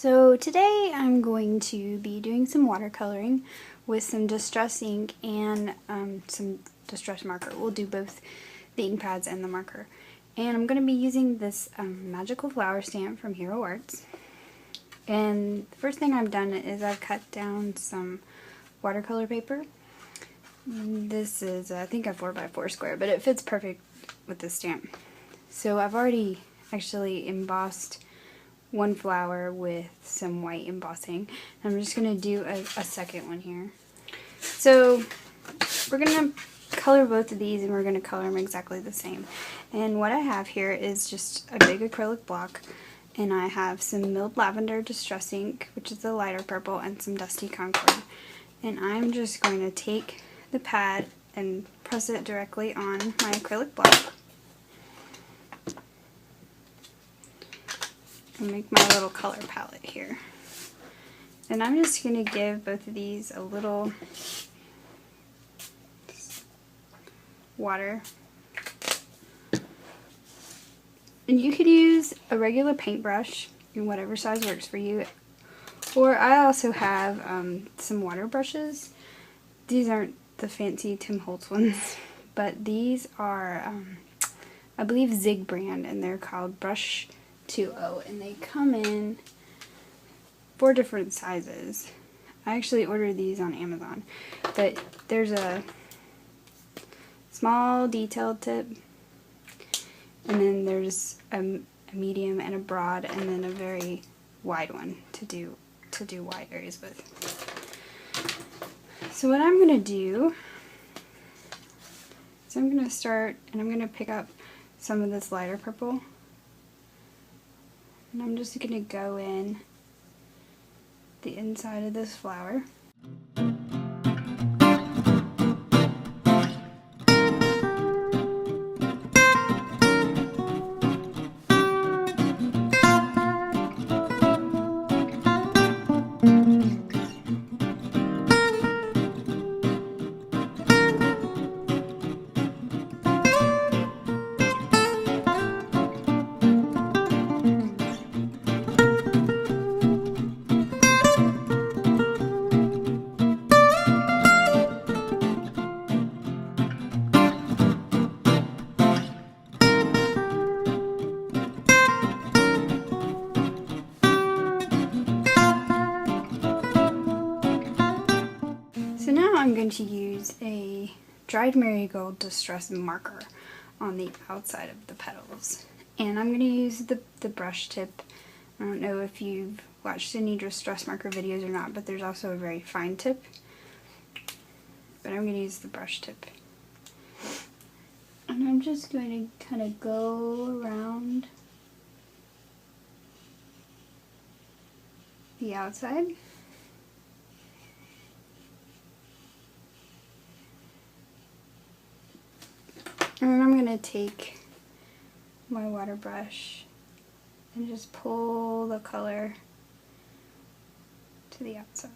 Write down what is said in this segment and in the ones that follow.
So today I'm going to be doing some watercoloring with some distress ink and some distress marker. We'll do both the ink pads and the marker. And I'm going to be using this magical flower stamp from Hero Arts. And the first thing I've done is I've cut down some watercolor paper. This is, I think, a 4x4 square, but it fits perfect with the stamp. So I've already actually embossed one flower with some white embossing. I'm just going to do a second one here. So we're going to color both of these and we're going to color them exactly the same. And what I have here is just a big acrylic block, and I have some milled lavender distress ink, which is the lighter purple, and some dusty concord. And I'm just going to take the pad and press it directly on my acrylic block. And make my little color palette here. And I'm just going to give both of these a little water. And you could use a regular paintbrush in whatever size works for you. Or I also have some water brushes. These aren't the fancy Tim Holtz ones, but these are, I believe, Zig brand, and they're called Brush 2.0, and they come in 4 different sizes. I actually ordered these on Amazon, but there's a small detailed tip, and then there's a medium and a broad, and then a very wide one to do wide areas with. So what I'm going to do is I'm going to start, and I'm going to pick up some of this lighter purple. And I'm just going to go in the inside of this flower. So now I'm going to use a dried marigold distress marker on the outside of the petals. And I'm going to use the brush tip. I don't know if you've watched any distress marker videos or not, but there's also a very fine tip. But I'm going to use the brush tip. And I'm just going to kind of go around the outside. And then I'm going to take my water brush and just pull the color to the outside.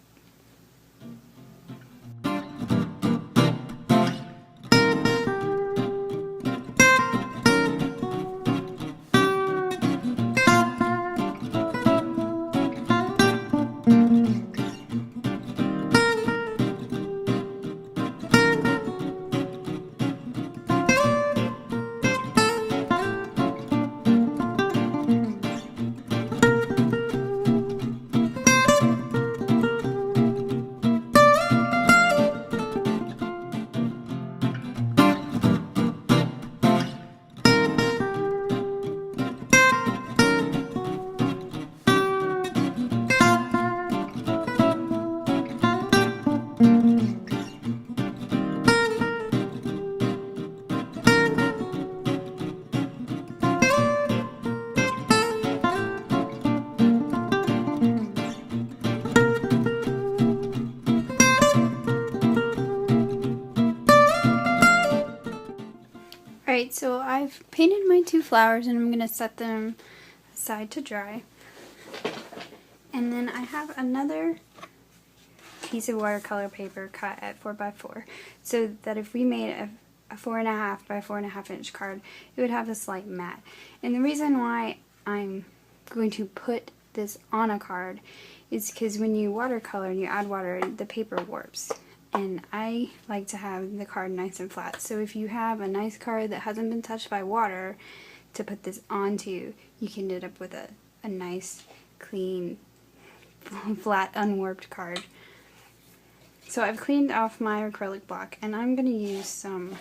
Alright, so I've painted my 2 flowers and I'm going to set them aside to dry. And then I have another piece of watercolor paper cut at 4x4, so that if we made a 4.5 by 4.5 inch card, it would have a slight matte. And the reason why I'm going to put this on a card is because when you watercolor and you add water, the paper warps. And I like to have the card nice and flat. So if you have a nice card that hasn't been touched by water to put this onto, you can end up with a nice, clean, flat, unwarped card. So I've cleaned off my acrylic block, and I'm going to use some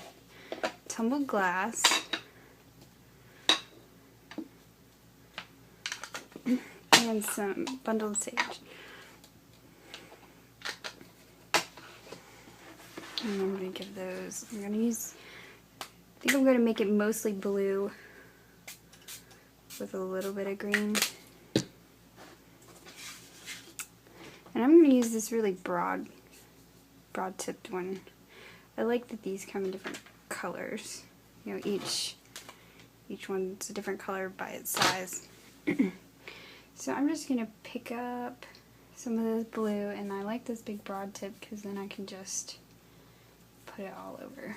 tumbled glass and some bundled sage. And I'm going to give those, I think I'm going to make it mostly blue with a little bit of green. And I'm going to use this really broad tipped one. I like that these come in different colors. You know, each one's a different color by its size. So I'm just going to pick up some of this blue, and I like this big broad tip because then I can just put it all over.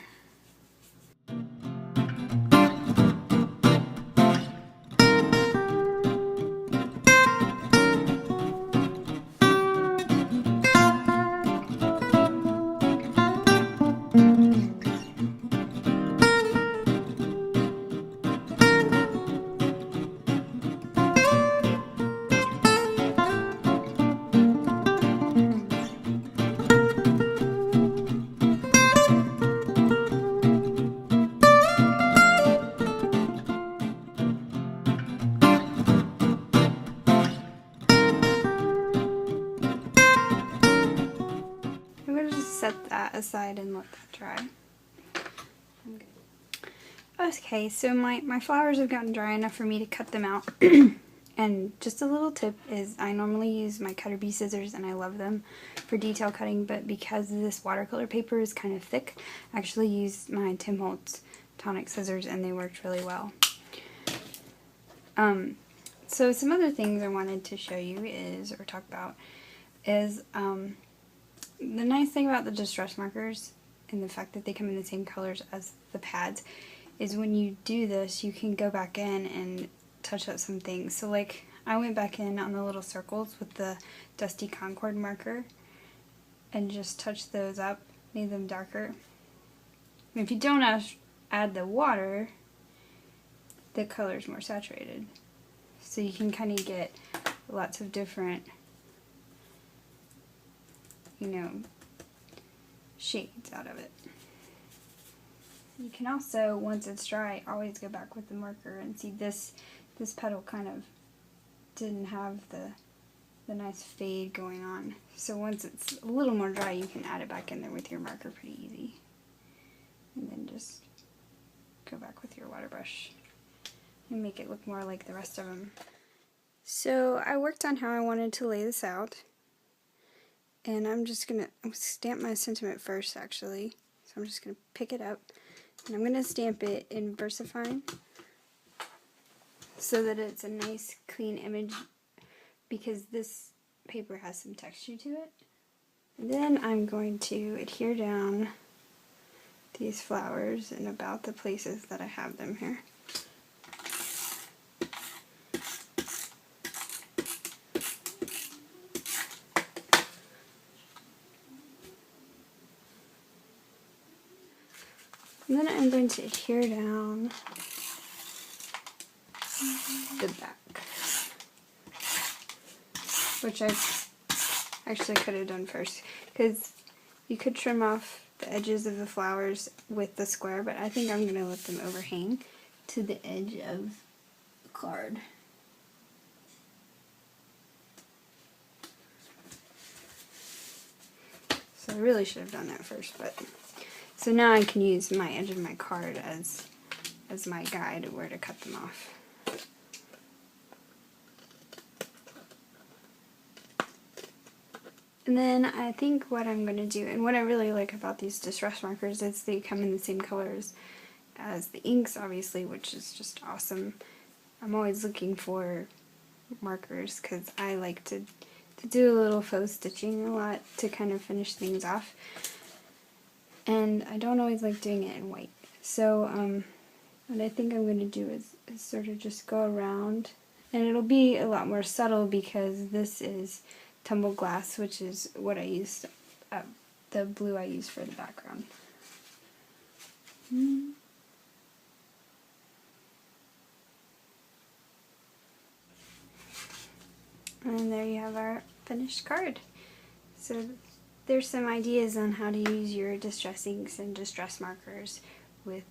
I'm going to just set that aside and let that dry. Okay, so my flowers have gotten dry enough for me to cut them out. And just a little tip is I normally use my Cutter Bee scissors, and I love them for detail cutting, but because this watercolor paper is kind of thick, I actually used my Tim Holtz tonic scissors, and they worked really well. So some other things I wanted to show you or talk about is the nice thing about the distress markers and the fact that they come in the same colors as the pads is when you do this, you can go back in and touch up some things. So like I went back in on the little circles with the Dusty Concord marker and just touched those up, made them darker. And if you don't add the water, the color is more saturated. So you can kind of get lots of different, you know, shades out of it. You can also, once it's dry, always go back with the marker and see this petal kind of didn't have the nice fade going on. So once it's a little more dry, you can add it back in there with your marker pretty easy. And then just go back with your water brush and make it look more like the rest of them. So I worked on how I wanted to lay this out. And I'm just going to stamp my sentiment first, actually. So I'm just going to pick it up, and I'm going to stamp it in VersaFine so that it's a nice, clean image, because this paper has some texture to it. And then I'm going to adhere down these flowers in about the places that I have them here. And then I'm going to adhere down the back, which I actually could have done first, because you could trim off the edges of the flowers with the square, but I think I'm going to let them overhang to the edge of the card. So I really should have done that first, but so now I can use my edge of my card as my guide where to cut them off. And then I think what I'm going to do, and what I really like about these distress markers is they come in the same colors as the inks, obviously, which is just awesome. I'm always looking for markers because I like to do a little faux stitching a lot to kind of finish things off. And I don't always like doing it in white. So what I think I'm going to do is sort of just go around And it'll be a lot more subtle because this is tumbled glass, which is what I used, the blue I used for the background. And there you have our finished card. So there's some ideas on how to use your distress inks and distress markers with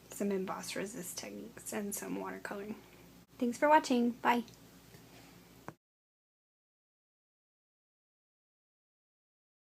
some emboss resist techniques and some watercoloring. Thanks for watching. Bye.